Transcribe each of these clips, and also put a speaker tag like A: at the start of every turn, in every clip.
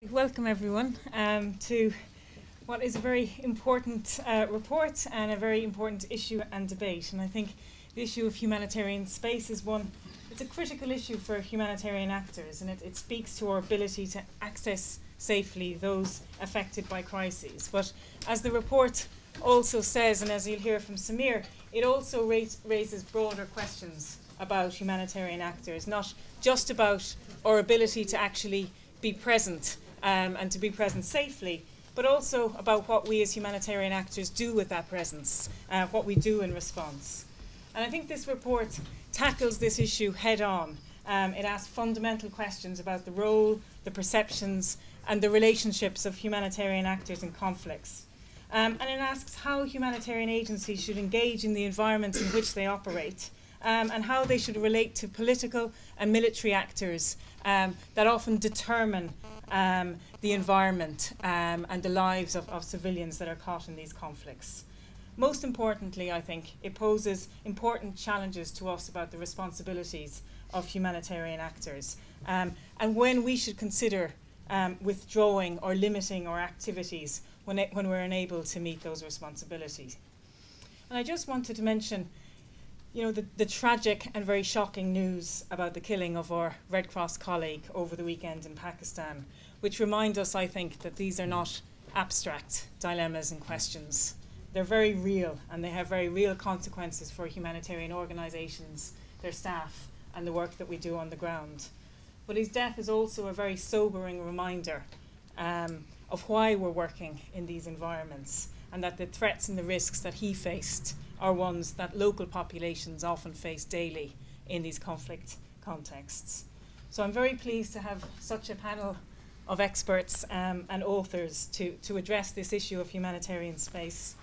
A: Welcome everyone to what is a very important report and a very important issue and debate. And I think the issue of humanitarian space is it's a critical issue for humanitarian actors, and it speaks to our ability to access safely those affected by crises. But as the report also says, and as you'll hear from Samir, it also raises broader questions about humanitarian actors, not just about our ability to actually be present and to be present safely, but also about what we as humanitarian actors do with that presence, what we do in response. And I think this report tackles this issue head on. It asks fundamental questions about the role, the perceptions, and the relationships of humanitarian actors in conflicts. And it asks how humanitarian agencies should engage in the environments in which they operate, and how they should relate to political and military actors that often determine the environment and the lives of civilians that are caught in these conflicts. Most importantly, I think, it poses important challenges to us about the responsibilities of humanitarian actors and when we should consider withdrawing or limiting our activities when we're unable to meet those responsibilities. And I just wanted to mention the tragic and very shocking news about the killing of our Red Cross colleague over the weekend in Pakistan, which remind us, I think, that these are not abstract dilemmas and questions. They're very real, and they have very real consequences for humanitarian organisations, their staff, and the work that we do on the ground. But his death is also a very sobering reminder of why we're working in these environments, and that the threats and the risks that he faced are ones that local populations often face daily in these conflict contexts. So I'm very pleased to have such a panel of experts and authors to address this issue of humanitarian space.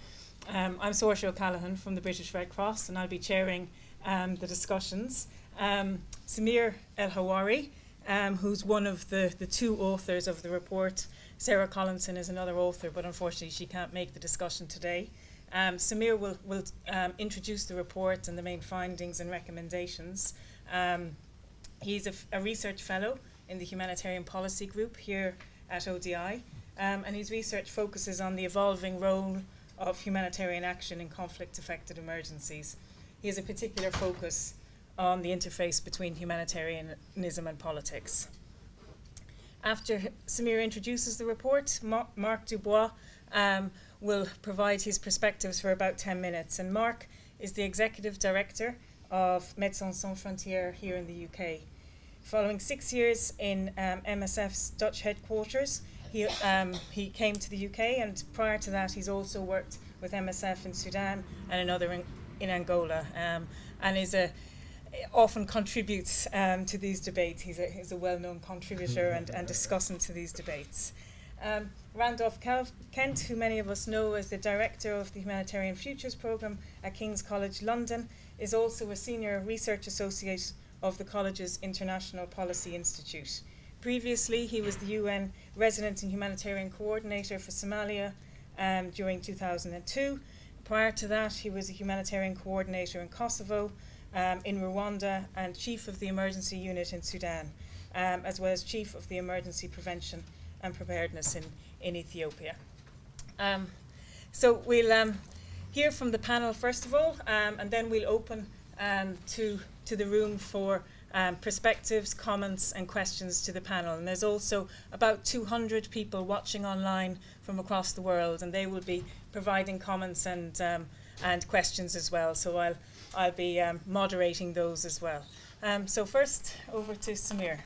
A: I'm Sorcha O'Callaghan from the British Red Cross, and I'll be chairing the discussions. Samir El-Hawari, who's one of the two authors of the report. Sarah Collinson is another author, but unfortunately she can't make the discussion today. Samir will introduce the report and the main findings and recommendations. He's a research fellow in the Humanitarian Policy group here at ODI, and his research focuses on the evolving role of humanitarian action in conflict-affected emergencies. He has a particular focus on the interface between humanitarianism and politics. After Samir introduces the report, Marc Dubois will provide his perspectives for about 10 minutes. And Marc is the Executive Director of Médecins Sans Frontières here in the UK. Following 6 years in MSF's Dutch headquarters, he came to the UK, and prior to that he's also worked with MSF in Sudan and another in Angola, and often contributes to these debates. He's a well-known contributor and discussant to these debates. Randolph Kent, who many of us know as the Director of the Humanitarian Futures Programme at King's College London, is also a Senior Research Associate of the college's International Policy Institute. Previously, he was the UN Resident and Humanitarian Coordinator for Somalia during 2002. Prior to that, he was a Humanitarian Coordinator in Kosovo, in Rwanda, and Chief of the Emergency Unit in Sudan, as well as Chief of the Emergency Prevention and Preparedness in Ethiopia. So we'll hear from the panel first of all, and then we'll open to the room for perspectives, comments and questions to the panel. And there's also about 200 people watching online from across the world, and they will be providing comments and questions as well. So I'll be moderating those as well. So first, over to Samir.